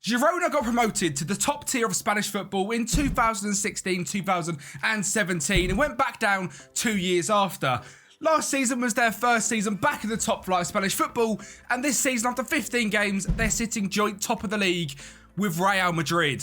Girona got promoted to the top tier of Spanish football in 2016-2017 and went back down 2 years after. Last season was their first season back in the top flight of Spanish football, and this season, after 15 games, they're sitting joint top of the league with Real Madrid.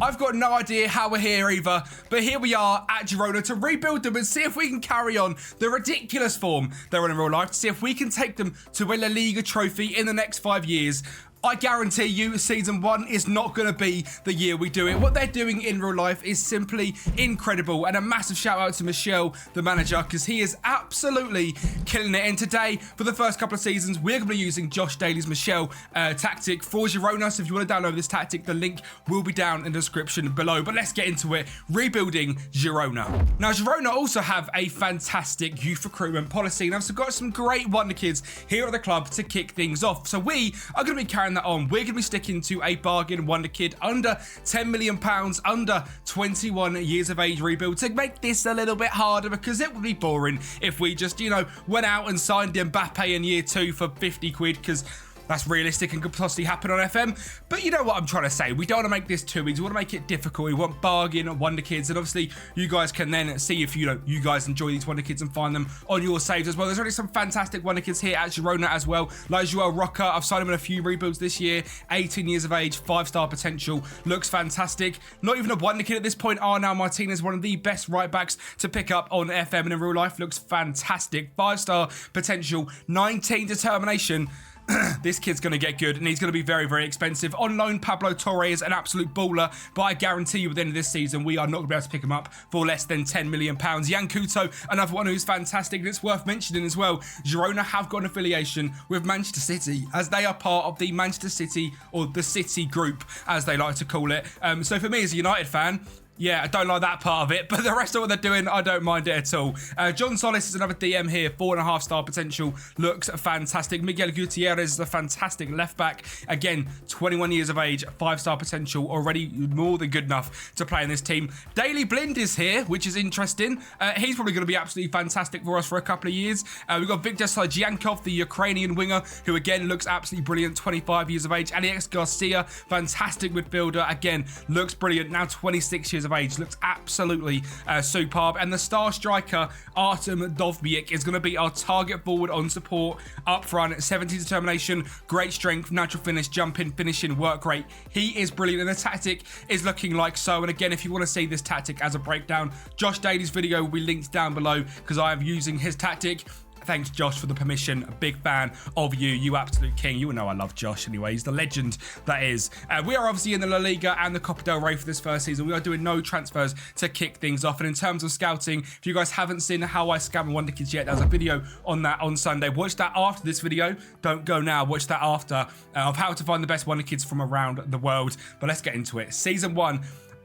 I've got no idea how we're here either, but here we are at Girona to rebuild them and see if we can carry on the ridiculous form they're on in real life, to see if we can take them to a La Liga trophy in the next 5 years. I guarantee you season 1 is not going to be the year we do it. What they're doing in real life is simply incredible, and a massive shout out to Michel, the manager, because he is absolutely killing it. And today, for the first couple of seasons, we're going to be using Josh Daly's Michel tactic for Girona. So if you want to download this tactic, the link will be down in the description below. But let's get into it. Rebuilding Girona. Now, Girona also have a fantastic youth recruitment policy, and I've got some great wonder kids here at the club to kick things off. So we are going to be carrying that on. We're going to be sticking to a bargain wonder kid under £10 million, under 21 years of age rebuild to make this a little bit harder, because it would be boring if we just, went out and signed Mbappe in year 2 for 50 quid, because that's realistic and could possibly happen on FM. But you know what I'm trying to say. We don't want to make this too easy. We want to make it difficult. We want bargain wonder kids. And obviously, you guys can then see if you guys enjoy these wonder kids and find them on your saves as well. There's already some fantastic wonder kids here at Girona as well. Like Joel Roca. I've signed him in a few rebuilds this year. 18 years of age, 5-star potential. Looks fantastic. Not even a wonder kid at this point. Arnau Martinez, one of the best right backs to pick up on FM and in real life. Looks fantastic. 5-star potential. 19 determination. This kid's going to get good, and he's going to be very, very expensive. On loan, Pablo Torre is an absolute baller, but I guarantee you at the end of this season, we are not going to be able to pick him up for less than £10 million. Jan Couto, another one who's fantastic, and it's worth mentioning as well, Girona have got an affiliation with Manchester City, as they are part of the Manchester City, or the City Group, as they like to call it. So for me as a United fan, yeah, I don't like that part of it, but the rest of what they're doing, I don't mind it at all. John Solis is another DM here, 4.5-star potential, looks fantastic. Miguel Gutierrez is a fantastic left back. Again, 21 years of age, 5-star potential, already more than good enough to play in this team. Daley Blind is here, which is interesting. He's probably going to be absolutely fantastic for us for a couple of years. We've got Viktor Sladjankov, the Ukrainian winger, who again looks absolutely brilliant, 25 years of age. Alex Garcia, fantastic midfielder, again, looks brilliant, now 26 years of age, looks absolutely superb. And the star striker Artem Dovbyk is going to be our target forward on support up front. 70 determination, great strength, natural finish, jumping, finishing, work rate. He is brilliant, and the tactic is looking like so. And again, if you want to see this tactic as a breakdown, Josh Daly's video will be linked down below, because I am using his tactic. Thanks, Josh, for the permission. A big fan of you. You absolute king. You know I love Josh anyway. He's the legend that is. We are obviously in the La Liga and the Copa del Rey for this first season. We are doing no transfers to kick things off. And in terms of scouting, if you guys haven't seen how I scout wonder kids yet, there's a video on that on Sunday. Watch that after this video. Don't go now. Watch that after of how to find the best wonder kids from around the world. But let's get into it. Season 1.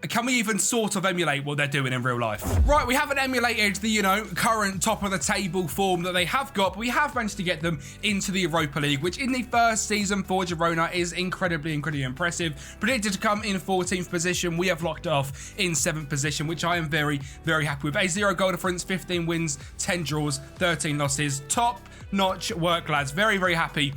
Can we even sort of emulate what they're doing in real life? Right, we haven't emulated the, current top of the table form that they have got, but we have managed to get them into the Europa League, which in the first season for Girona is incredibly impressive. Predicted to come in 14th position. We have locked it off in 7th position, which I am very, very happy with. A 0 goal difference, 15 wins, 10 draws, 13 losses. Top-notch work, lads. Very, very happy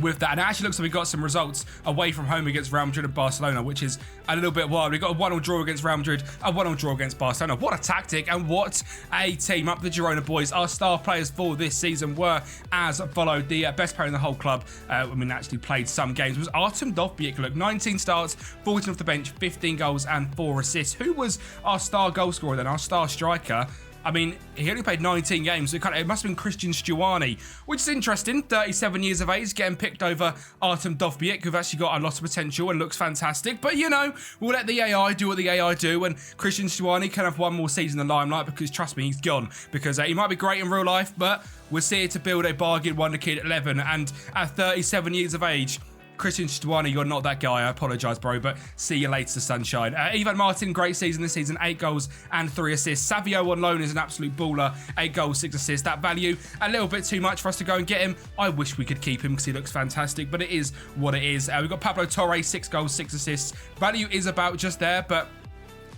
with that. And it actually looks like we got some results away from home against Real Madrid and Barcelona, which is a little bit wild. We got a 1-1 draw against Real Madrid, a 1-1 draw against Barcelona. What a tactic, and what a team. Up the Girona boys. Our star players for this season were as followed. The best player in the whole club, actually played some games, was Artem Dovbyk. Look, 19 starts, 14 off the bench, 15 goals and 4 assists. Who was our star goal scorer then? Our star striker? I mean, he only played 19 games, so it must have been Christian Stuani, which is interesting. 37 years of age, getting picked over Artem Dovbyk, who've actually got a lot of potential and looks fantastic. But, we'll let the AI do what the AI do, and Christian Stuani can have one more season in the limelight, because, trust me, he's gone. Because he might be great in real life, but we're here to build a bargain wonder kid at 11, and at 37 years of age, Christian Stuani, you're not that guy. I apologise, bro, but see you later, sunshine. Ivan Martin, great season this season. 8 goals and 3 assists. Savio on loan is an absolute baller. 8 goals, 6 assists. That value, a little bit too much for us to go and get him. I wish we could keep him because he looks fantastic, but it is what it is. We've got Pablo Torre, 6 goals, 6 assists. Value is about just there, but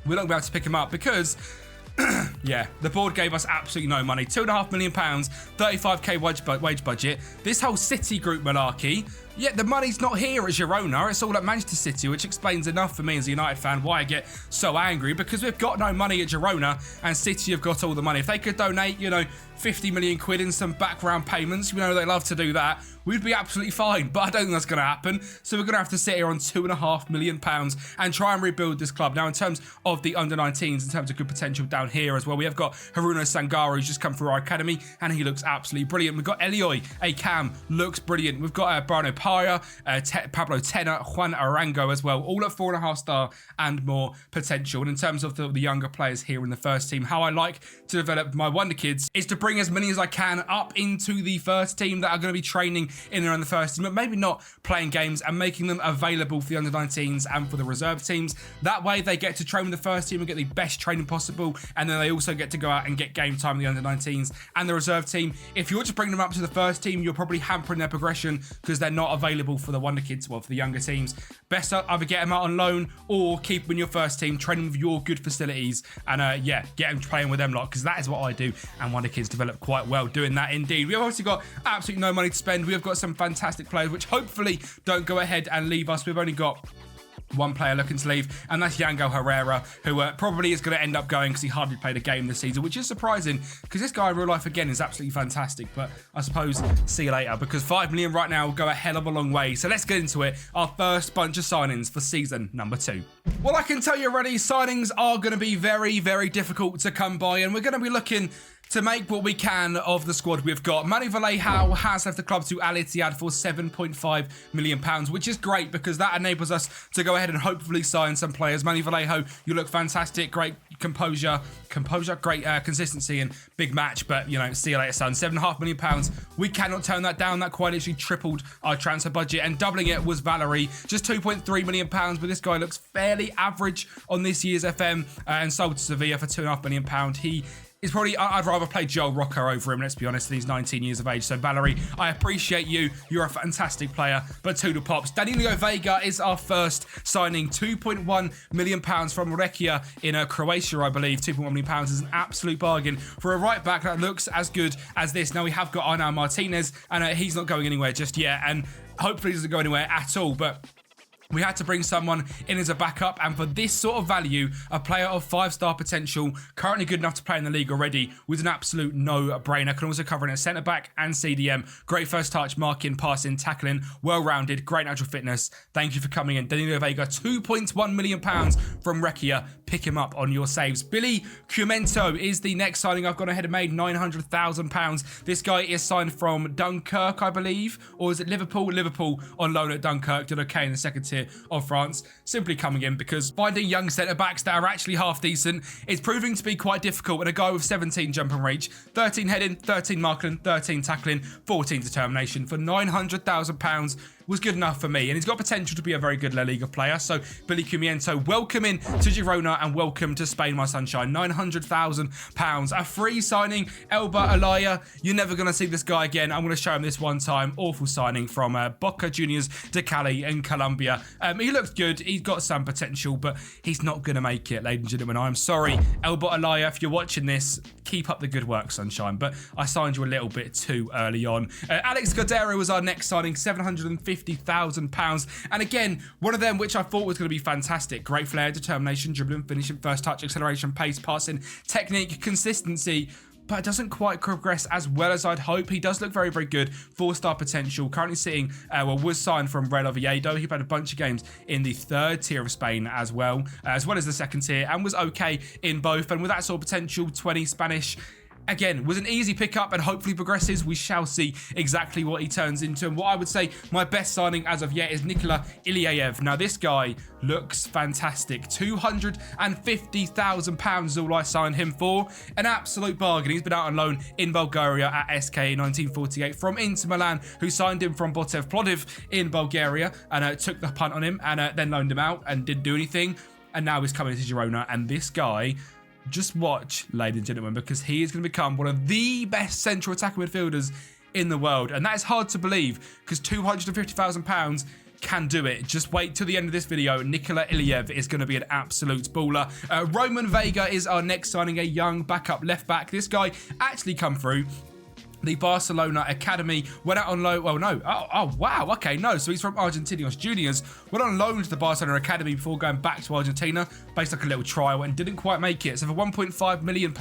we're not going to be able to pick him up because Yeah, the board gave us absolutely no money. £2.5 million, 35k wage budget. This whole City group malarkey. Yeah, the money's not here at Girona. It's all at Manchester City, which explains enough for me as a United fan why I get so angry, because we've got no money at Girona and City have got all the money. If they could donate, 50 million quid in some background payments, they love to do that, we'd be absolutely fine. But I don't think that's going to happen. So we're going to have to sit here on £2.5 million and try and rebuild this club. Now, in terms of the under-19s, in terms of good potential down here as well, we have got Haruno Sangare, who's just come through our academy, and he looks absolutely brilliant. We've got Elioy, a cam, looks brilliant. We've got Bruno Paya, Pablo Tena, Juan Arango as well, all at 4.5 star and more potential. And in terms of the younger players here in the first team, how I like to develop my Wonder Kids is to bring as many as I can up into the first team that are going to be training in and around the first team, but maybe not playing games, and making them available for the under-19s and for the reserve teams. That way they get to train with the first team and get the best training possible, and then they also get to go out and get game time with the under-19s and the reserve team. If you're just bringing them up to the first team, you're probably hampering their progression because they're not available for the Wonder Kids, well, for the younger teams. Best either get them out on loan or keep them in your first team, training with your good facilities, and get them playing with them lot, because that is what I do, and Wonder Kids develop quite well doing that indeed. We have obviously got absolutely no money to spend. We have got some fantastic players which hopefully don't go ahead and leave us. We've only got one player looking to leave, and that's Yango Herrera, who probably is going to end up going because he hardly played a game this season, which is surprising because this guy in real life, again, is absolutely fantastic. But I suppose see you later, because 5 million right now will go a hell of a long way. So let's get into it. Our first bunch of signings for season number 2. Well, I can tell you already, signings are going to be very, very difficult to come by, and we're going to be looking to make what we can of the squad we've got. Manny Vallejo has left the club to Al Ittihad for £7.5 million, which is great because that enables us to go ahead and hopefully sign some players. Manny Vallejo, you look fantastic, great composure, great consistency and big match, but see you later, son. £7.5 million. We cannot turn that down. That quite literally tripled our transfer budget, and doubling it was Valerie, just £2.3 million, but this guy looks fairly average on this year's FM, and sold to Sevilla for £2.5 million. He is probably, I'd rather play Joel Rocker over him, let's be honest, and he's 19 years of age. So Valerie, I appreciate you. You're a fantastic player, but Toodle Pops. Danilo Vega is our first signing. £2.1 million from Rekia in Croatia, I believe. £2.1 million is an absolute bargain for a right back that looks as good as this. Now we have got Arnau Martinez, and he's not going anywhere just yet, and hopefully he doesn't go anywhere at all, but we had to bring someone in as a backup, and for this sort of value, a player of 5-star potential, currently good enough to play in the league already, was an absolute no-brainer. Can also cover in a centre-back and CDM. Great first touch, marking, passing, tackling, well-rounded, great natural fitness. Thank you for coming in. Danilo Vega, £2.1 million from Rekia. Pick him up on your saves. Billy Cumento is the next signing. I've gone ahead and made £900,000. This guy is signed from Dunkirk, I believe, or is it Liverpool? Liverpool on loan at Dunkirk. Did okay in the second tier of France, simply coming in because finding young centre-backs that are actually half decent is proving to be quite difficult, and a guy with 17 jump and reach, 13 heading, 13 marking, 13 tackling, 14 determination for £900,000 was good enough for me, and he's got potential to be a very good La Liga player. So Billy Cumiento, welcome in to Girona and welcome to Spain, my sunshine. £900,000, a free signing. Elba Alaya, you're never going to see this guy again. I'm going to show him this one time. Awful signing from Boca Juniors de Cali in Colombia. He looks good, he's got some potential, but he's not going to make it, ladies and gentlemen. I'm sorry, Elba Alaya, if you're watching this, keep up the good work, sunshine, but I signed you a little bit too early on. Alex Godero was our next signing, £750,000, and again, one of them which I thought was going to be fantastic. Great flair, determination, dribbling, finishing, first touch, acceleration, pace, passing, technique, consistency, but it doesn't quite progress as well as I'd hope. He does look very, very good. 4-star potential. Currently sitting, was signed from Real Oviedo. He played a bunch of games in the 3rd tier of Spain as well as the 2nd tier, and was okay in both. And with that sort of potential, 20 Spanish, again, was an easy pickup and hopefully progresses. We shall see exactly what he turns into. And what I would say my best signing as of yet is Nikola Ilyaev. Now, this guy looks fantastic. £250,000 is all I signed him for. An absolute bargain. He's been out on loan in Bulgaria at SK 1948 from Inter Milan, who signed him from Botev Plodiv in Bulgaria and took the punt on him and then loaned him out and didn't do anything. And now he's coming to Girona. And this guy, just watch, ladies and gentlemen, because he is going to become one of the best central attacking midfielders in the world. And that is hard to believe because £250,000 can do it. Just wait till the end of this video. Nikola Iliev is going to be an absolute baller. Roman Vega is our next signing, a young backup left back. This guy actually come through the Barcelona Academy, went out on loan. Well, no. Oh, wow. Okay, no. So he's from Argentinos Juniors. Went on loan to the Barcelona Academy before going back to Argentina, based like a little trial, and didn't quite make it. So for £1.5 million,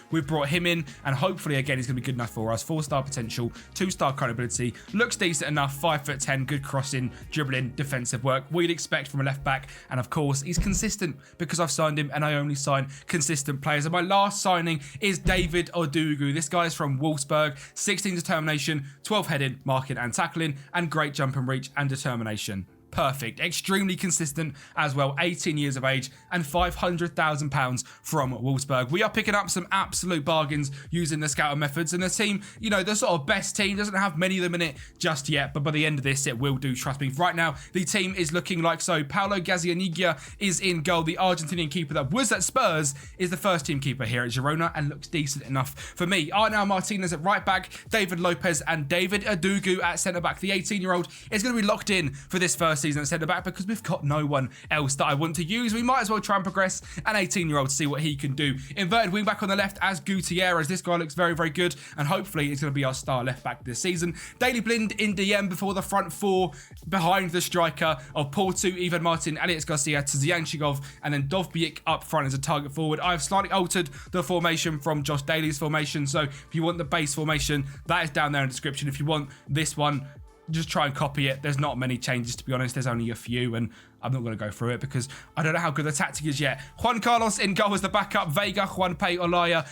we've brought him in, and hopefully, again, he's going to be good enough for us. 4-star potential, 2-star current ability, looks decent enough, 5'10", good crossing, dribbling, defensive work. We'd expect from a left back, and of course, he's consistent because I've signed him, and I only sign consistent players. And my last signing is David Odugu. This guy is from Wolfsburg. 16 determination, 12 heading, marking and tackling, and great jump and reach and determination. Perfect. Extremely consistent as well. 18 years of age and £500,000 from Wolfsburg. We are picking up some absolute bargains using the scouting methods, and the team, you know, the sort of best team doesn't have many of them in it just yet, but by the end of this, it will do, trust me. Right now, the team is looking like so. Paulo Gazzaniga is in goal. The Argentinian keeper that was at Spurs is the first team keeper here at Girona and looks decent enough for me. Arnau Martinez at right back, David Lopez and David Odugu at centre back. The 18-year-old is going to be locked in for this first season at centre back because we've got no one else that I want to use. We might as well try and progress an 18-year-old, see what he can do. Inverted wing back on the left as Gutierrez. This guy looks very, very good, and hopefully he's going to be our star left back this season. Daily Blind in DM before the front four behind the striker of Porto, Ivan Martin, Alex Garcia, Tizian Shigov, and then Dovbik up front as a target forward. I've slightly altered the formation from Josh Daly's formation, so if you want the base formation, that is down there in the description. If you want this one, just try and copy it. There's not many changes, to be honest. There's only a few, and I'm not going to go through it because I don't know how good the tactic is yet. Juan Carlos in goal as the backup. Vega, Juanpe, Olaya,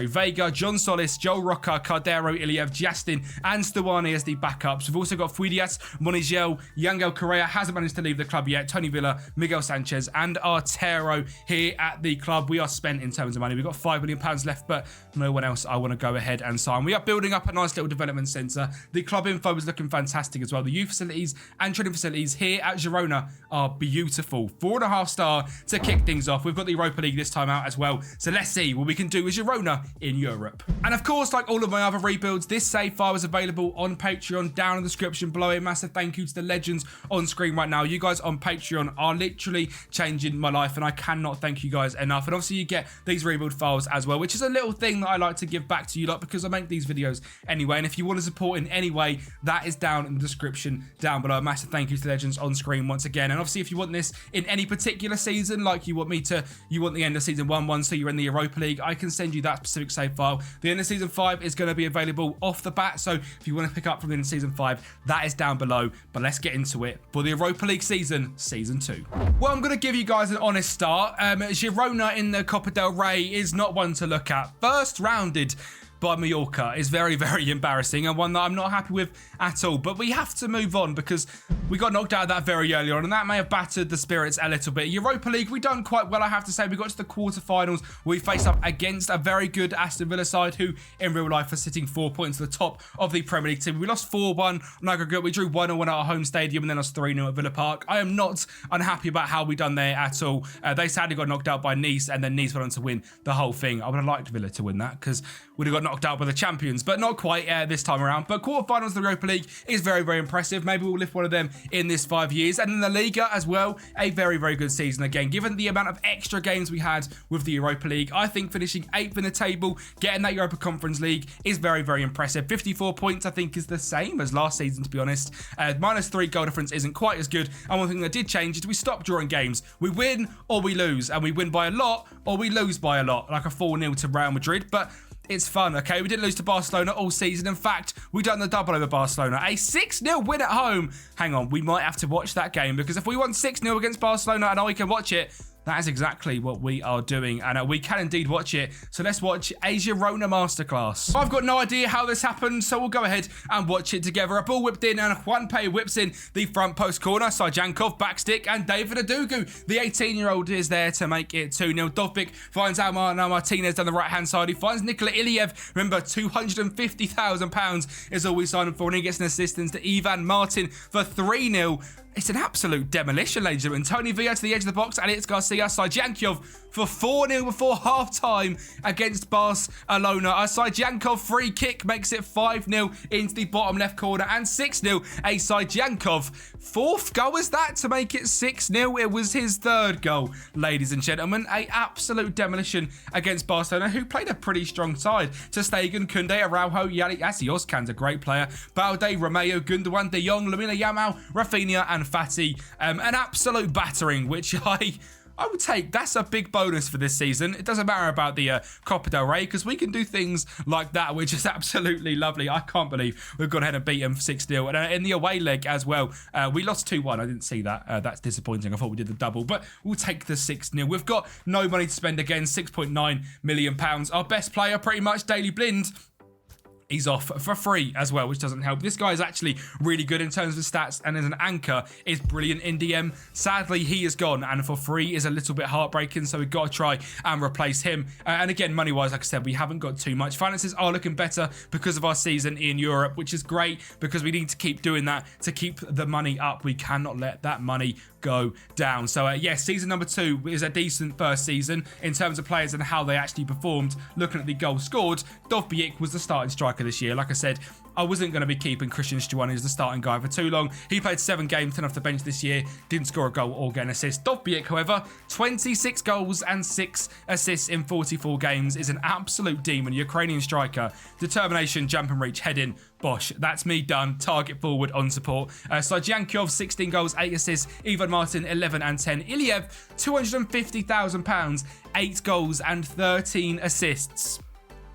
Vega, John Solis, Joel Roca, Cardero, Iliev, Justin, and Stuani as the backups. We've also got Fuidias, Monigel, Yangel Correa hasn't managed to leave the club yet. Tony Villa, Miguel Sanchez, and Artero here at the club. We are spent in terms of money. We've got £5 million left, but no one else I want to go ahead and sign. We are building up a nice little development centre. The club info is looking fantastic as well. The youth facilities and training facilities here at Girona are beautiful. 4.5 star to kick things off. We've got the Europa League this time out as well. So let's see what we can do with Girona in Europe. And of course, like all of my other rebuilds, this save file is available on Patreon down in the description below. A massive thank you to the legends on screen right now. You guys on Patreon are literally changing my life, and I cannot thank you guys enough. And obviously you get these rebuild files as well, which is a little thing that I like to give back to you lot because I make these videos anyway. And if you want to support in any way, that is down in the description down below. A massive thank you to the legends on screen once again. And obviously if you want this in any particular season, like you want the end of season 1, so you're in the Europa League, I can send you that specific save file. The end of season 5 is going to be available off the bat, so if you want to pick up from the end of season 5, that is down below. But let's get into it for the Europa League season 2. Well, I'm going to give you guys an honest start. Girona in the Copa del Rey is not one to look at. First rounded by Mallorca is very, very embarrassing, and one that I'm not happy with at all. But we have to move on because we got knocked out of that very early on, and that may have battered the spirits a little bit. Europa League, we done quite well, I have to say. We got to the quarterfinals. We faced up against a very good Aston Villa side who, in real life, are sitting 4 points to the top of the Premier League team. We lost 4-1 on aggregate. We drew 1-1 at our home stadium and then lost 3-0 at Villa Park. I am not unhappy about how we done there at all. They sadly got knocked out by Nice, and then Nice went on to win the whole thing. I would have liked Villa to win that because we'd have got knocked out by the champions, but not quite this time around. But quarterfinals of the Europa League is very, very impressive. Maybe we'll lift one of them in this 5 years. And in the Liga as well, a very, very good season again. Given the amount of extra games we had with the Europa League, I think finishing 8th in the table, getting that Europa Conference League is very, very impressive. 54 points, I think, is the same as last season, to be honest. -3 goal difference isn't quite as good. And one thing that did change is we stopped drawing games. We win or we lose, and we win by a lot or we lose by a lot, like a 4-0 to Real Madrid. But it's fun, okay? We didn't lose to Barcelona all season. In fact, we done the double over Barcelona. A 6-0 win at home. Hang on, we might have to watch that game, because if we won 6-0 against Barcelona and we can watch it, that is exactly what we are doing, and we can indeed watch it. So let's watch a Girona masterclass. I've got no idea how this happened, so we'll go ahead and watch it together. A ball whipped in, and Juanpe whips in the front post corner. Sarjankov, backstick, and David Odugu, the 18-year-old, is there to make it 2-0. Dovbik finds Arnau Martinez down the right-hand side. He finds Nikola Iliev. Remember, £250,000 is all we signed him for, and he gets an assistance to Ivan Martin for 3-0. It's an absolute demolition, ladies and gentlemen. Tony Villa to the edge of the box. Alex Garcia, Sajiankov for 4-0 before half-time against Barcelona. Sajiankov free kick makes it 5-0 into the bottom left corner and 6-0. Sajiankov, fourth goal was that to make it 6-0. It was his third goal, ladies and gentlemen. A absolute demolition against Barcelona, who played a pretty strong side. Ter Stegen, Koundé, Araujo, Yali, Asioscan's a great player. Balde, Romeo, Gundogan, De Jong, Lamine Yamal, Rafinha and Fati. An absolute battering, which I would take. That's a big bonus for this season. It doesn't matter about the Copa del Rey, because we can do things like that, which is absolutely lovely. I can't believe we've gone ahead and beat them 6-0. And in the away leg as well, we lost 2-1. I didn't see that. That's disappointing. I thought we did the double, but we'll take the 6-0. We've got no money to spend again, £6.9 million. Our best player, pretty much, Daley Blind. He's off for free as well, which doesn't help. This guy is actually really good in terms of stats, and as an anchor is brilliant in DM. Sadly, he is gone, and for free is a little bit heartbreaking, so we've got to try and replace him. And again, money-wise, like I said, we haven't got too much. Finances are looking better because of our season in Europe, which is great because we need to keep doing that to keep the money up. We cannot let that money go down. So yes, season number 2 is a decent first season in terms of players and how they actually performed. Looking at the goals scored, Dovbyik was the starting striker this year. Like I said, I wasn't going to be keeping Christian Stuani as the starting guy for too long. He played 7 games, 10 off the bench this year, didn't score a goal or get an assist. Dovbyik, however, 26 goals and 6 assists in 44 games, is an absolute demon. Ukrainian striker, determination, jump and reach, head in, bosh. That's me done. Target forward on support. Sajiankov, 16 goals, 8 assists. Ivan Martin, 11 and 10. Iliev, £250,000, 8 goals and 13 assists.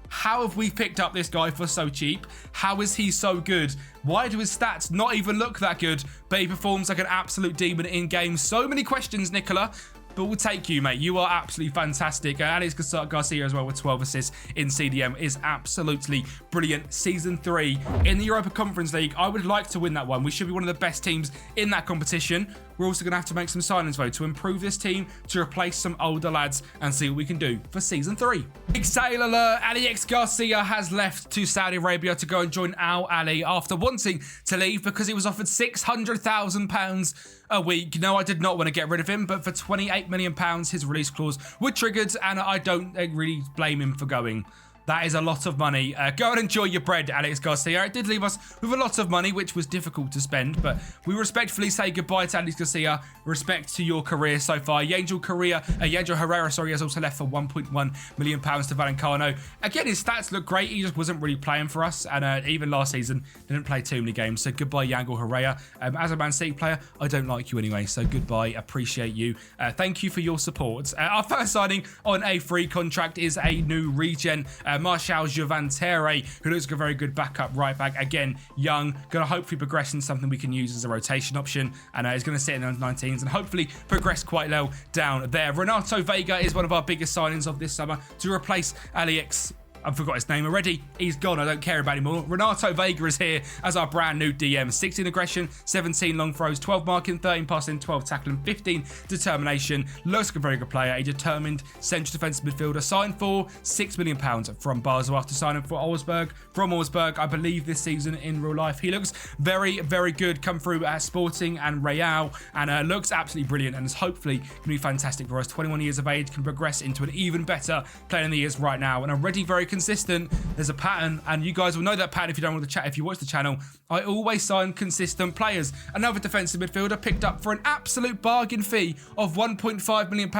How have we picked up this guy for so cheap? How is he so good? Why do his stats not even look that good, but he performs like an absolute demon in game? So many questions, Nicola. But we'll take you, mate. You are absolutely fantastic. Alex Garcia as well with 12 assists in CDM is absolutely brilliant. Season 3 in the Europa Conference League. I would like to win that one. We should be one of the best teams in that competition. We're also going to have to make some signings, though, to improve this team, to replace some older lads and see what we can do for Season 3. Big sale alert. Alex Garcia has left to Saudi Arabia to go and join Al Ali after wanting to leave because he was offered £600,000 a week. No, I did not want to get rid of him, but for £28 million, his release clause were triggered, and I don't really blame him for going. That is a lot of money. Go and enjoy your bread, Alex Garcia. It did leave us with a lot of money, which was difficult to spend, but we respectfully say goodbye to Alex Garcia. Respect to your career so far. Yangel Herrera, has also left for £1.1 million to Valenciano. Again, his stats look great. He just wasn't really playing for us, and even last season, didn't play too many games. So goodbye, Yangel Herrera. As a Man City player, I don't like you anyway, so goodbye. Appreciate you. Thank you for your support. Our first signing on a free contract is a new regen. Marshal Giovantere, who looks like a very good backup right back. Again, young, going to hopefully progress in something we can use as a rotation option, and he's going to sit in the 19s and hopefully progress quite well down there. Renato Vega is one of our biggest signings of this summer to replace Alex. I forgot his name already. He's gone. I don't care about him anymore. Renato Vega is here as our brand new DM. 16 aggression, 17 long throws, 12 marking, 13 passing, 12 tackling, 15 determination. Looks like a very good player. A determined central defensive midfielder. Signed for £6 million from Basel after signing for Augsburg. From Augsburg, I believe, this season in real life. He looks very, very good. Come through at Sporting and Real, and looks absolutely brilliant, and is hopefully going to be fantastic for us. 21 years of age, can progress into an even better player than he is right now, and already very consistent. There's a pattern, and you guys will know that pattern if you don't want to chat. If you watch the channel, I always sign consistent players. Another defensive midfielder picked up for an absolute bargain fee of £1.5 million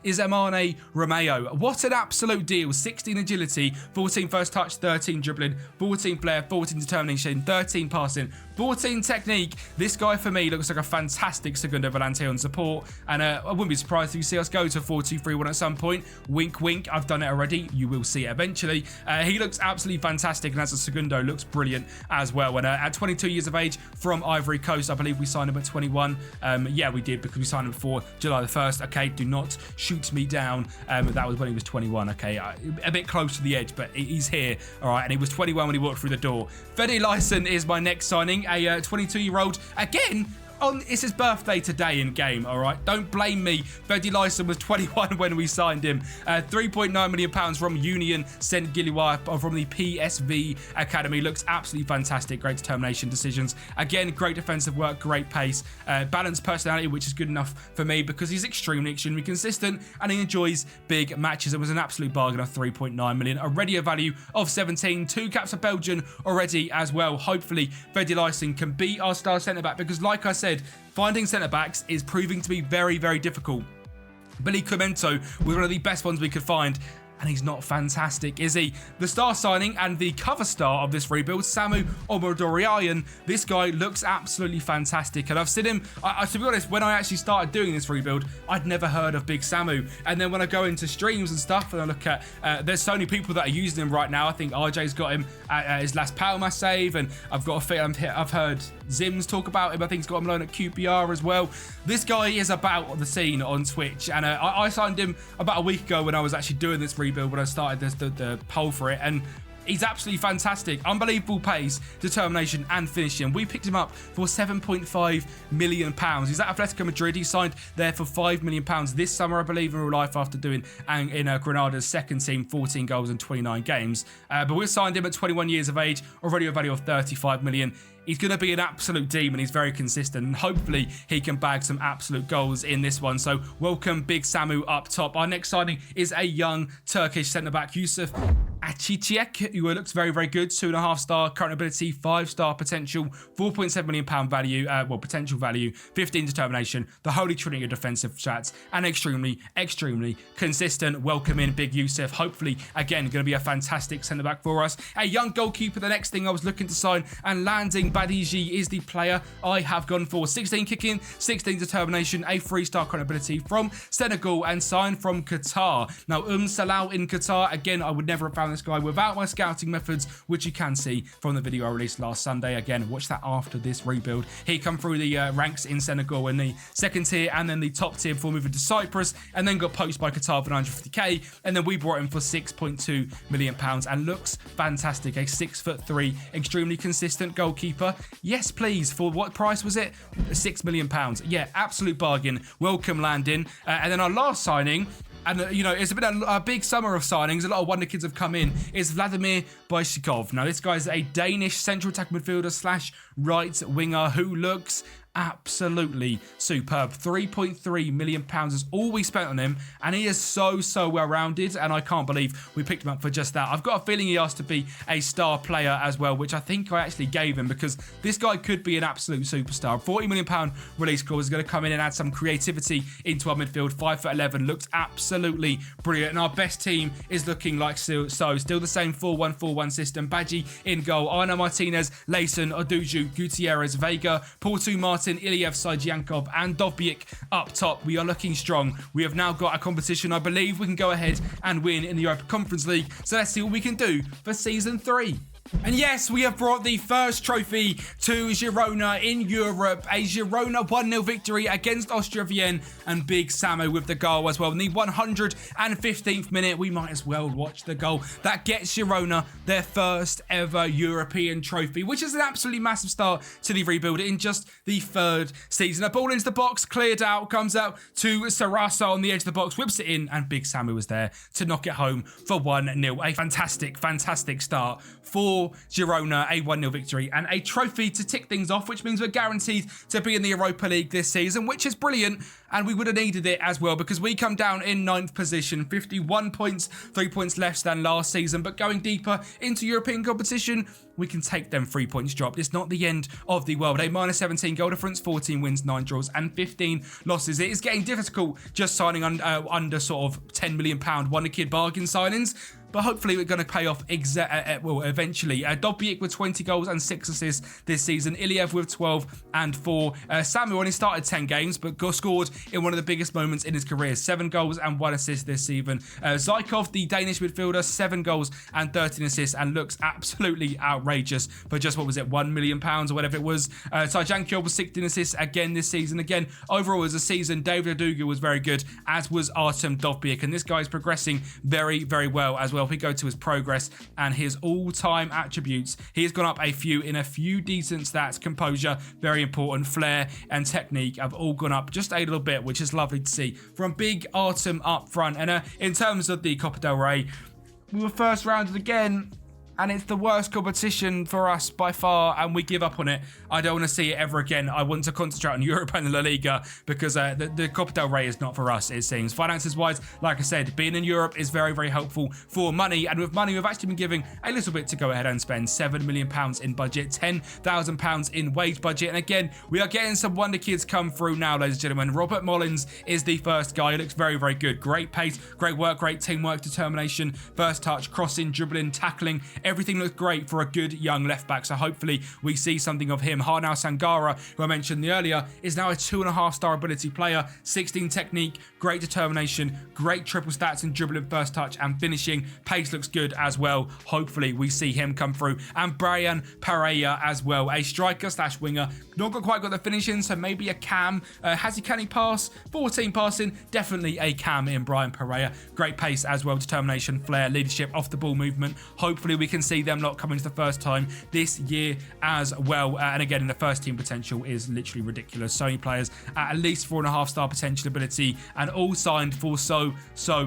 is Emane Romeo. What an absolute deal. 16 agility, 14 first touch, 13 dribbling, 14 flair, 14 determination, 13 passing, 14 technique. This guy for me looks like a fantastic Segundo Volante on support, and I wouldn't be surprised if you see us go to 4-2-3-1 at some point. Wink wink, I've done it already. You will see it eventually. He looks absolutely fantastic, and as a Segundo looks brilliant as well. And at 22 years of age from Ivory Coast, I believe we signed him at 21. Yeah, we did, because we signed him before July the 1st. Okay, do not shoot me down. That was when he was 21. Okay, a bit close to the edge, but he's here. All right, and he was 21 when he walked through the door. Fede Lyson is my next signing, a 22-year-old. Again, it's his birthday today in game, all right? Don't blame me. Ferdy Lyson was 21 when we signed him. £3.9 million from Union Saint Gilloise from the PSV Academy. Looks absolutely fantastic. Great determination, decisions. Again, great defensive work, great pace, balanced personality, which is good enough for me because he's extremely consistent and he enjoys big matches. It was an absolute bargain of 3.9 million. Already a value of 17. 2 caps for Belgian already as well. Hopefully, Ferdy Lyson can be our star centre-back because, like I said, finding centre-backs is proving to be very, very difficult. Billy Clemento was one of the best ones we could find, and he's not fantastic, is he? The star signing and the cover star of this rebuild, Samu Omodorian, this guy looks absolutely fantastic. And I've seen him, to be honest, when I actually started doing this rebuild, I'd never heard of Big Samu. And then when I go into streams and stuff and I look at, there's so many people that are using him right now. I think RJ's got him at his last Power Mass save, and I've got a feeling, I've heard Zims talk about him. I think he's got him loan at QPR as well. This guy is about the scene on Twitch, and I signed him about a week ago when I was actually doing this rebuild, when I started the poll for it, and he's absolutely fantastic. Unbelievable pace, determination, and finishing. We picked him up for £7.5 million. He's at Atletico Madrid. He signed there for £5 million this summer, I believe, in real life, after doing in Granada's second team, 14 goals in 29 games. But we've signed him at 21 years of age, already a value of 35 million. He's going to be an absolute demon. He's very consistent, and hopefully he can bag some absolute goals in this one. So welcome Big Samu up top. Our next signing is a young Turkish centre-back, Yusuf Achiciek, who looks very, very good. 2.5 star current ability, 5-star potential, £4.7 million value, potential value, 15 determination, the holy trinity of defensive stats, and extremely consistent. Welcome in Big Yusuf. Hopefully, again, going to be a fantastic centre-back for us. A young goalkeeper, the next thing I was looking to sign, and landing Badiji is the player I have gone for. 16 kicking, 16 determination, a 3-star current ability from Senegal, and signed from Qatar. Now, Salah in Qatar, again, I would never have found this guy without my scouting methods, which you can see from the video I released last Sunday. Again, watch that after this rebuild. He come through the ranks in Senegal in the second tier and then the top tier before moving to Cyprus, and then got poached by Qatar for 950k, and then we brought him for £6.2 million, and looks fantastic. A 6'3", extremely consistent goalkeeper. Yes, please. For what price was it? £6 million. Yeah, absolute bargain. Welcome, Landon. And then our last signing, and it's been a big summer of signings. A lot of Wonder Kids have come in. Is Vladimir Byshikov. Now, this guy's a Danish central attack midfielder / right winger who looks absolutely superb. £3.3 million is all we spent on him, and he is so well-rounded, and I can't believe we picked him up for just that. I've got a feeling he asked to be a star player as well, which I think I actually gave him, because this guy could be an absolute superstar. £40 million release clause is going to come in and add some creativity into our midfield. 5'11", looks absolutely brilliant, and our best team is looking like still the same 4-1-4-1 system. Badji in goal, Arna Martinez, Layson, Oduju, Gutierrez, Vega, Portu, Martin, Iliev, Sajiankov, and Dovbyk up top. We are looking strong. We have now got a competition. I believe we can go ahead and win in the Europa Conference League. So let's see what we can do for Season 3. And yes, we have brought the first trophy to Girona in Europe. A Girona 1-0 victory against Austria Vienna, and Big Samu with the goal as well. In the 115th minute, we might as well watch the goal. That gets Girona their first ever European trophy, which is an absolutely massive start to the rebuild in just the 3rd season. A ball into the box, cleared out, comes out to Sarasa on the edge of the box, whips it in, and Big Samu was there to knock it home for 1-0. A fantastic start for Girona, a 1-0 victory and a trophy to tick things off, which means we're guaranteed to be in the Europa League this season, which is brilliant, and we would have needed it as well, because we come down in 9th position, 51 points, 3 points less than last season, but going deeper into European competition, we can take them 3 points dropped. It's not the end of the world. A -17 goal difference, 14 wins, 9 draws, and 15 losses. It is getting difficult just signing under sort of £10 million Wonder Kid bargain signings, but hopefully we're going to pay off eventually. Dovbyk with 20 goals and 6 assists this season. Iliev with 12 and 4. Samu only started 10 games, but scored in one of the biggest moments in his career. 7 goals and 1 assist this season. Zykov, the Danish midfielder, 7 goals and 13 assists, and looks absolutely outrageous for just, what was it, £1 million or whatever it was. Sajiankov was 16 assists again this season. Again, overall as a season, David Odugu was very good, as was Artem Dovbyk, and this guy is progressing very well as well. well. If we go to his progress and his all-time attributes, he has gone up a few decent stats. Composure, very important. Flair and technique have all gone up just a little bit, which is lovely to see from big Artem up front. And in terms of the Copa del Rey, we were first rounded again, and it's the worst competition for us by far, and we give up on it. I don't want to see it ever again. I want to concentrate on Europe and the La Liga, because the Copa del Rey is not for us, it seems. Finances-wise, like I said, being in Europe is very, very helpful for money, and with money, we've actually been giving a little bit to go ahead and spend. £7 million in budget, £10,000 in wage budget, and again, we are getting some wonder kids come through now, ladies and gentlemen. Robert Mullins is the first guy. He looks very, very good. Great pace, great work, great teamwork, determination, first touch, crossing, dribbling, tackling. Everything looks great for a good young left back, so hopefully we see something of him. Harnal Sangara, who I mentioned earlier, is now a 2.5-star ability player, 16 technique, great determination, great triple stats in dribbling, first touch and finishing. Pace looks good as well. Hopefully we see him come through. And Brian Pereira as well, a striker / winger. Not quite got the finishing, so maybe a cam. Can he pass? 14 passing, definitely a cam in Brian Pereira. Great pace as well, determination, flair, leadership, off the ball movement. Hopefully we can see them lot coming to the first time this year as well. And again, the first team potential is literally ridiculous. So many players at least 4.5-star potential ability, and all signed for so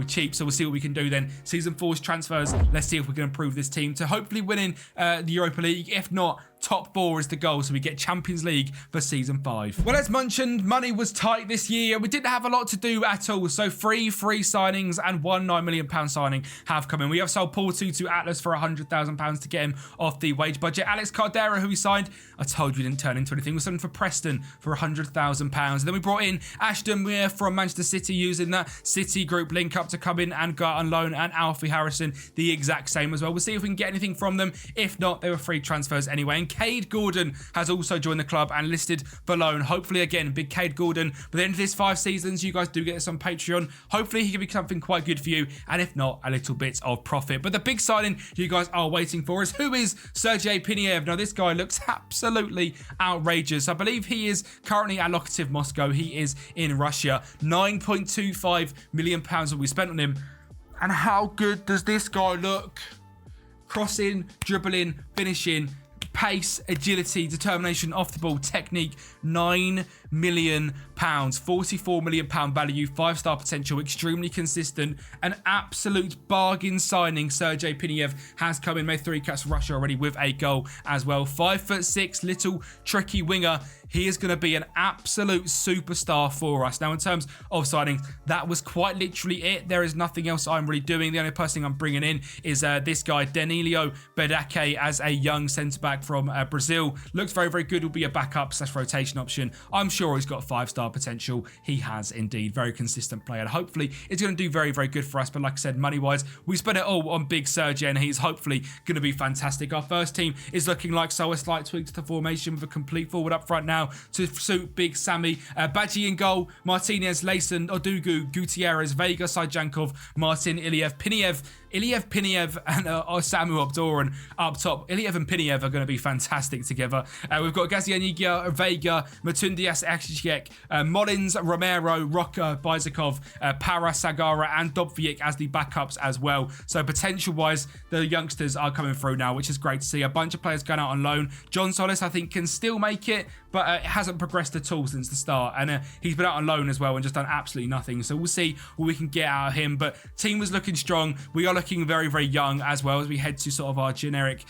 cheap. So we'll see what we can do then. Season 4's transfers. Let's see if we can improve this team to hopefully winning the Europa League. If not, top 4 is the goal, so we get Champions League for Season 5. Well, as mentioned, money was tight this year. We didn't have a lot to do at all, so three free signings and one £9 million signing have come in. We have sold Porto to Atlas for £100,000 to get him off the wage budget. Alex Cardera, who we signed, I told you didn't turn into anything. We signed him for Preston for £100,000. Then we brought in Ashton Weir from Manchester City, using that City group link up to come in and go out on loan, and Alfie Harrison, the exact same as well. We'll see if we can get anything from them. If not, they were free transfers anyway. And Cade Gordon has also joined the club and listed for loan. Hopefully, again, big Cade Gordon. By the end of this 5 seasons, you guys do get this on Patreon. Hopefully, he can be something quite good for you. And if not, a little bit of profit. But the big signing you guys are waiting for is, who is Sergei Piniev? Now, this guy looks absolutely outrageous. I believe he is currently at Lokomotiv Moscow. He is in Russia. £9.25 million that we spent on him. And how good does this guy look? Crossing, dribbling, finishing, pace, agility, determination, off the ball, technique. £9 million, £44 million value, 5-star potential, extremely consistent, an absolute bargain signing. Sergei Piniev has come in, made 3 caps for Russia already with a goal as well. 5'6", little tricky winger. He is going to be an absolute superstar for us. Now, in terms of signings, that was quite literally it. There is nothing else I'm really doing. The only person I'm bringing in is this guy, Danilo Bedake, as a young centre-back from Brazil. Looks very, very good. Will be a backup / rotation option. I'm sure he's got 5-star potential. He has indeed. Very consistent player. And hopefully, it's going to do very, very good for us. But like I said, money-wise, we spent it all on Big Sergei, and he's hopefully going to be fantastic. Our first team is looking like so. A slight tweak to the formation with a complete forward up front now to suit Big Sammy. Badji in goal. Martinez, Layson, Odugu, Gutierrez, Vega, Sajankov, Martin, Iliev, Piniev, and Samu Abdoran up top. Iliev and Piniev are going to be fantastic together. We've got Gazianiga, Vega, Matundias, Akshik, Mullins, Romero, Rocker, Bizakov, Para, Sagara, and Dobvik as the backups as well. So potential-wise, the youngsters are coming through now, which is great to see. A bunch of players going out on loan. John Solis, I think, can still make it, but it hasn't progressed at all since the start. And he's been out on loan as well and just done absolutely nothing. So we'll see what we can get out of him. But team was looking strong. We are looking very, very young as well as we head to sort of our generic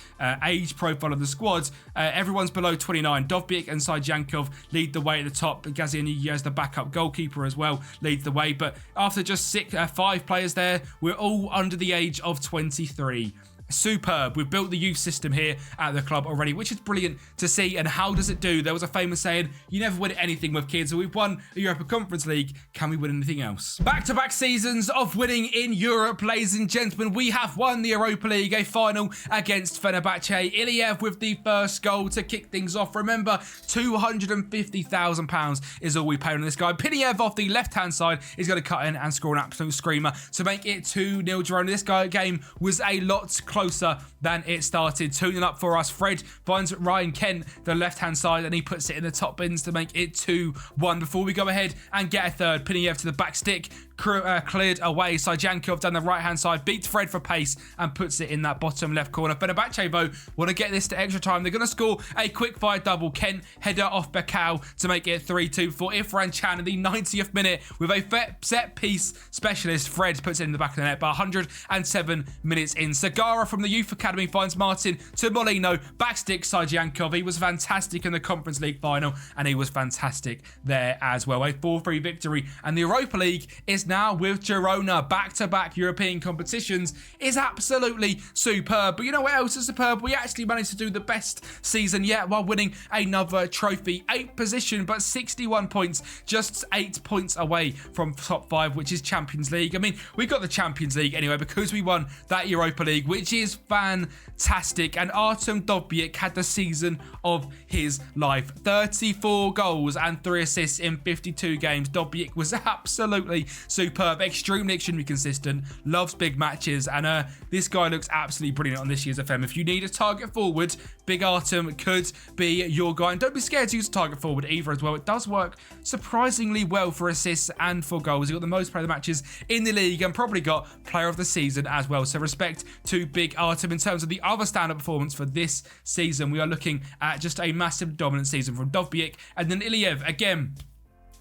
age profile of the squad. Everyone's below 29. Dovbik and Sajankov lead the way at the top. Gazianigi as the backup goalkeeper as well leads the way. But after just 5 players there, we're all under the age of 23. Superb. We've built the youth system here at the club already, which is brilliant to see. And how does it do? There was a famous saying, you never win anything with kids. So we've won a Europa Conference League. Can we win anything else? Back-to-back seasons of winning in Europe, ladies and gentlemen. We have won the Europa League, a final against Fenerbahce. Iliev with the first goal to kick things off. Remember, £250,000 is all we paid on this guy. Piniev off the left-hand side is going to cut in and score an absolute screamer to make it 2-0 Girona. This game was a lot closer closer than it started. 2-0 up for us. Fred finds Ryan Kent, the left-hand side, and he puts it in the top bins to make it 2-1 before we go ahead and get a third. Piniev to the back stick, cleared away. Sajankov down the right-hand side, beats Fred for pace and puts it in that bottom left corner. Fenerbahce, though, want to get this to extra time. They're going to score a quick-fire double. Kent, header off Bakal to make it 3-2 for Ifran Can in the 90th minute with a set-piece specialist. Fred puts it in the back of the net, but 107 minutes in. Sagara from the Youth Academy finds Martin to Molino. Backstick Sajankov. He was fantastic in the Conference League final, and he was fantastic there as well. A 4-3 victory, and the Europa League is now with Girona. Back-to-back European competitions is absolutely superb. But you know what else is superb? We actually managed to do the best season yet while winning another trophy. 8th position, but 61 points, just 8 points away from top 5, which is Champions League. I mean, we got the Champions League anyway because we won that Europa League, which is fantastic. And Artem Dovbyk had the season of his life. 34 goals and 3 assists in 52 games. Dovbyk was absolutely superb, extremely consistent, loves big matches, and this guy looks absolutely brilliant on this year's FM. If you need a target forward, Big Artem could be your guy. And don't be scared to use a target forward either as well. It does work surprisingly well for assists and for goals. He got the most player of the matches in the league and probably got player of the season as well. So respect to Big Artem. In terms of the other standout performance for this season, we are looking at just a massive dominant season from Dovbyk, and then Iliev again,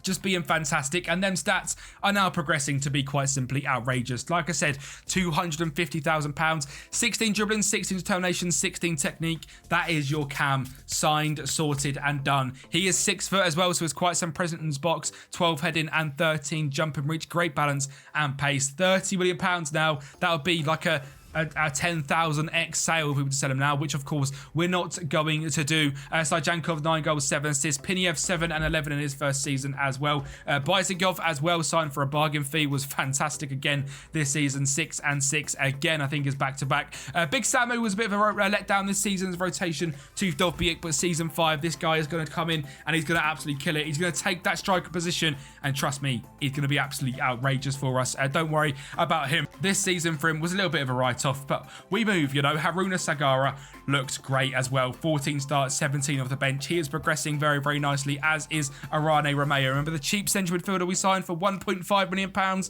just being fantastic, and them stats are now progressing to be quite simply outrageous. Like I said, £250,000, 16 dribbling, 16 determination, 16 technique. That is your Cam, signed, sorted, and done. He is 6 foot as well, so it's quite some presence in his box. 12 heading and 13 jumping reach, great balance and pace. £30 million now. That would be like a 10,000x sale if we were to sell him now, which of course we're not going to do. Sajankov 9 goals, 7 assists. Piniev 7 and 11 in his first season as well. Byzagov as well, signed for a bargain fee, was fantastic again this season. 6 and 6 again, I think is back-to-back. Big Samu was a bit of a letdown this season's rotation to Dovbyk, but season 5, this guy is going to come in and he's going to absolutely kill it. He's going to take that striker position, and trust me, he's going to be absolutely outrageous for us. Don't worry about him. This season for him was a little bit of a write-off, but we move, you know. Haruna Sagara looks great as well. 14 starts, 17 off the bench. He is progressing very, very nicely, as is Arane Romeo. Remember the cheap central midfielder we signed for £1.5 million?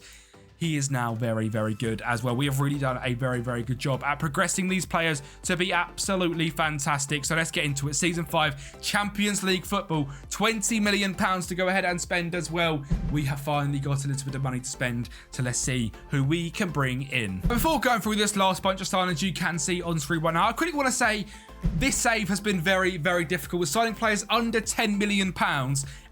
He is now very, very good as well. We have really done a very, very good job at progressing these players to be absolutely fantastic. So let's get into it. Season 5, Champions League football, £20 million to go ahead and spend as well. We have finally got a little bit of money to spend, so let's see who we can bring in. Before going through this last bunch of signings you can see on screen right now, I quickly want to say this save has been very, very difficult with signing players under £10 million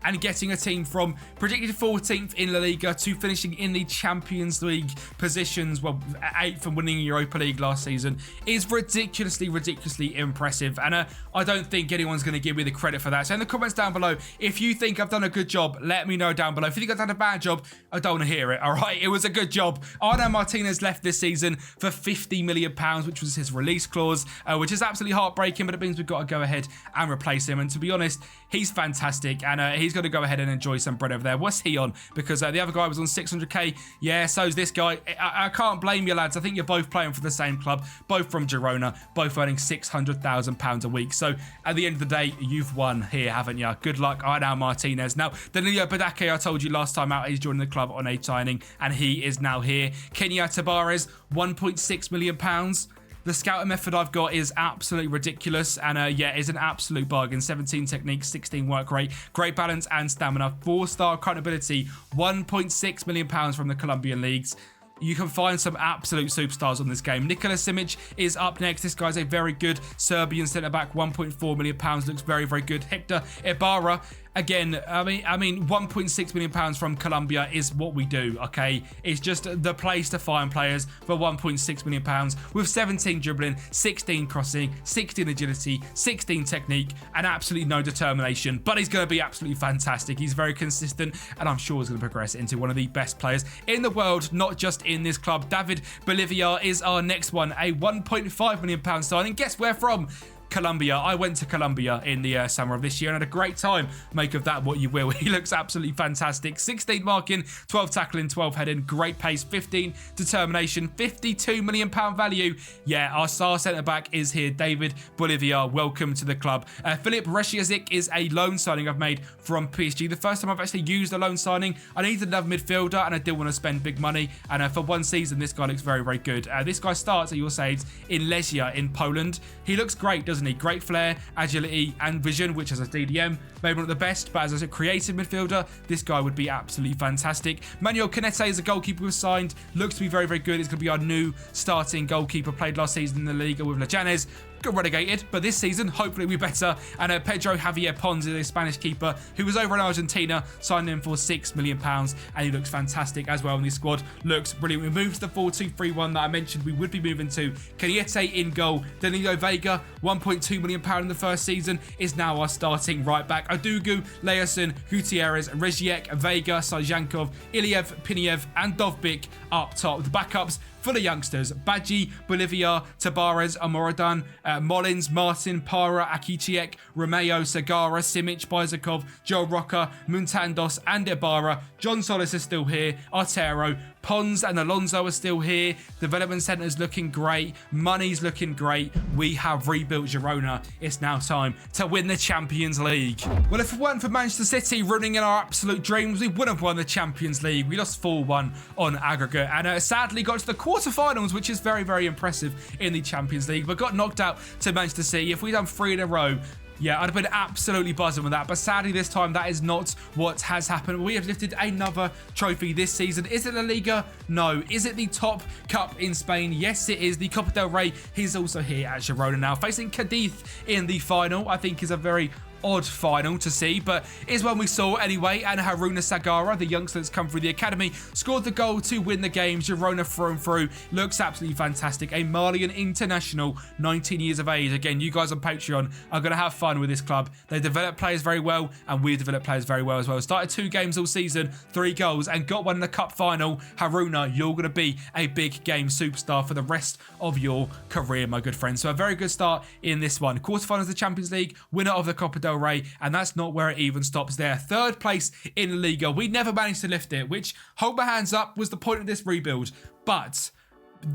and getting a team from predicted 14th in La Liga to finishing in the Champions League positions, well, 8th and winning Europa League last season, is ridiculously impressive. And I don't think anyone's going to give me the credit for that. So in the comments down below, if you think I've done a good job, let me know down below. If you think I've done a bad job, I don't want to hear it, all right? It was a good job. Arnaud Martinez left this season for £50 million, which was his release clause, which is absolutely heartbreaking, but it means we've got to go ahead and replace him. And to be honest, he's fantastic, and he's got to go ahead and enjoy some bread over there. What's he on? Because the other guy was on 600k. Yeah, so's this guy. I can't blame you, lads. I think you're both playing for the same club, both from Girona, both earning £600,000 a week. So at the end of the day, you've won here, haven't you? Good luck, Arnaud Martinez. Now, Danilo Badake, I told you last time out, he's joining the club on a signing, and he is now here. Kenya Tabares, £1.6 million. The scouting method I've got is absolutely ridiculous, and yeah, is an absolute bargain. 17 technique, 16 work rate, great balance and stamina, 4-star current ability, £1.6 million from the Colombian leagues. You can find some absolute superstars on this game. Nikola Simic is up next. This guy's a very good Serbian centre-back, £1.4 million. Looks very, very good. Hector Ibarra, again, I mean, £1.6 million from Colombia is what we do, okay? It's just the place to find players for £1.6 million with 17 dribbling, 16 crossing, 16 agility, 16 technique, and absolutely no determination. But he's going to be absolutely fantastic. He's very consistent, and I'm sure he's going to progress into one of the best players in the world, not just in this club. David Bolivia is our next one, a £1.5 million signing. Guess where from? Colombia. I went to Colombia in the summer of this year and had a great time. Make of that what you will. He looks absolutely fantastic. 16 marking, 12 tackling, 12 heading, great pace, 15 determination, £52 million value. Yeah, our star centre-back is here, David Bolivia. Welcome to the club. Filip Reshiazik is a loan signing I've made from PSG. The first time I've actually used a loan signing. I needed another midfielder and I didn't want to spend big money. And for one season, this guy looks very, very good. This guy starts at your saves in Legia in Poland. He looks great, doesn't he? Great flair, agility, and vision, which as a DDM, maybe not the best, but as a creative midfielder, this guy would be absolutely fantastic. Manuel Canete is a goalkeeper we've signed. Looks to be very, very good. It's going to be our new starting goalkeeper. Played last season in the Liga with Leganes. Got relegated, but this season, hopefully we'll be better. And Pedro Javier Pons is a Spanish keeper who was over in Argentina, signed him for £6 million, and he looks fantastic as well in this squad. Looks brilliant. We moved to the 4-2-3-1 that I mentioned we would be moving to. Cañete in goal. Danilo Vega, £1.2 million in the first season, is now our starting right back. Adugu, Leosin, Gutierrez, Reziek, Vega, Sajankov, Iliev, Piniev, and Dovbik up top. The backups, full of youngsters: Badji, Bolivia, Tabarez, Amoradan, Molins, Martin, Para, Akichiek, Romeo, Sagara, Simic, Bizakov, Joe Roca, Muntandos, and Ibarra. John Solis is still here. Artero, Pons and Alonso are still here. Development centre's looking great. Money's looking great. We have rebuilt Girona. It's now time to win the Champions League. Well, if it weren't for Manchester City running in our absolute dreams, we would have won the Champions League. We lost 4-1 on aggregate and sadly got to the quarterfinals, which is very, very impressive in the Champions League, but got knocked out to Manchester City. If we'd done 3 in a row, yeah, I'd have been absolutely buzzing with that. But sadly, this time, that is not what has happened. We have lifted another trophy this season. Is it La Liga? No. Is it the top cup in Spain? Yes, it is. The Copa del Rey is also here at Girona now. Facing Cadiz in the final, I think is a very odd final to see, but is one we saw anyway. And Haruna Sagara, the youngster that's come through the academy, scored the goal to win the game. Girona through. Looks absolutely fantastic. A Malian international, 19 years of age. Again, you guys on Patreon are going to have fun with this club. They develop players very well, and we develop players very well as well. Started 2 games all season, 3 goals, and got one in the cup final. Haruna, you're going to be a big game superstar for the rest of your career, my good friend. So a very good start in this one. Quarterfinals of the Champions League, winner of the Copa del Rey, and that's not where it even stops there. 3rd place in La Liga. We never managed to lift it, which, hold my hands up, was the point of this rebuild. But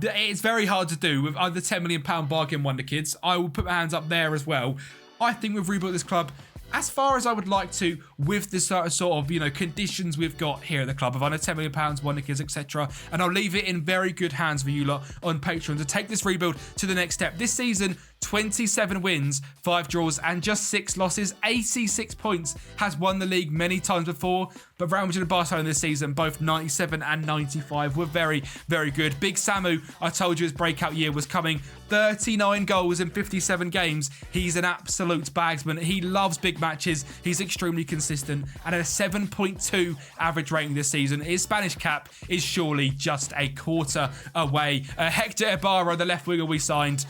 it's very hard to do with under £10 million bargain Wonderkids. I will put my hands up there as well. I think we've rebuilt this club as far as I would like to, with the sort of, you know, conditions we've got here at the club of under £10 million, Wonderkids, etc. And I'll leave it in very good hands for you lot on Patreon to take this rebuild to the next step. This season, 27 wins, 5 draws, and just 6 losses. 86 points. Has won the league many times before, but Real Madrid and Barcelona this season, both 97 and 95, were very, very good. Big Samu, I told you his breakout year was coming. 39 goals in 57 games. He's an absolute bagsman. He loves big matches. He's extremely consistent, and at a 7.2 average rating this season. His Spanish cap is surely just a quarter away. Hector Ibarra, the left winger we signed,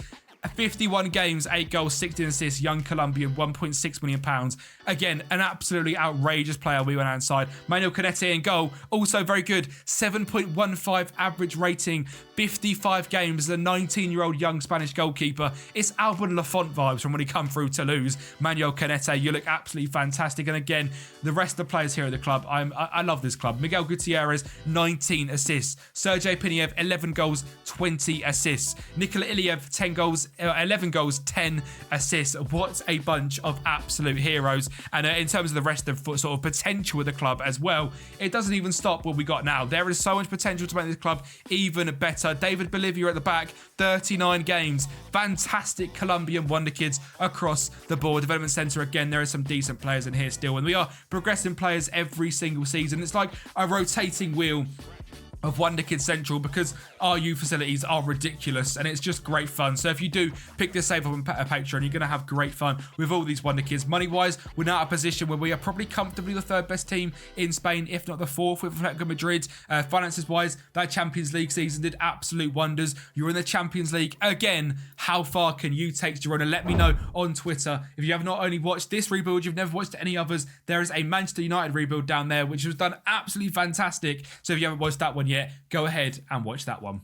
51 games, 8 goals, 16 assists, young Colombian, £1.6 million. Again, an absolutely outrageous player we went outside. Manuel Canete in goal, also very good. 7.15 average rating, 55 games, the 19-year-old young Spanish goalkeeper. It's Alban Lafont vibes from when he come through Toulouse. Manuel Canete, you look absolutely fantastic. And again, the rest of the players here at the club, I love this club. Miguel Gutierrez, 19 assists. Sergej Piniev, 11 goals, 20 assists. Nikola Iliev, 11 goals, 10 assists. What a bunch of absolute heroes. And in terms of the rest of sort of potential of the club as well, it doesn't even stop what we got now. There is so much potential to make this club even better. David Bolivia at the back, 39 games. Fantastic Colombian Wonderkids across the board. Development Centre, again, there are some decent players in here still. And we are progressing players every single season. It's like a rotating wheel of Wonderkids Central, because our youth facilities are ridiculous and it's just great fun. So if you do pick this save up on Patreon, you're going to have great fun with all these Wonderkids. Money-wise, we're now at a position where we are probably comfortably the 3rd best team in Spain, if not the 4th, with Atletico Madrid. Finances-wise, that Champions League season did absolute wonders. You're in the Champions League again. How far can you take Girona? Let me know on Twitter. If you have not only watched this rebuild, you've never watched any others, there is a Manchester United rebuild down there, which was done absolutely fantastic. So if you haven't watched that one yet, go ahead and watch that one.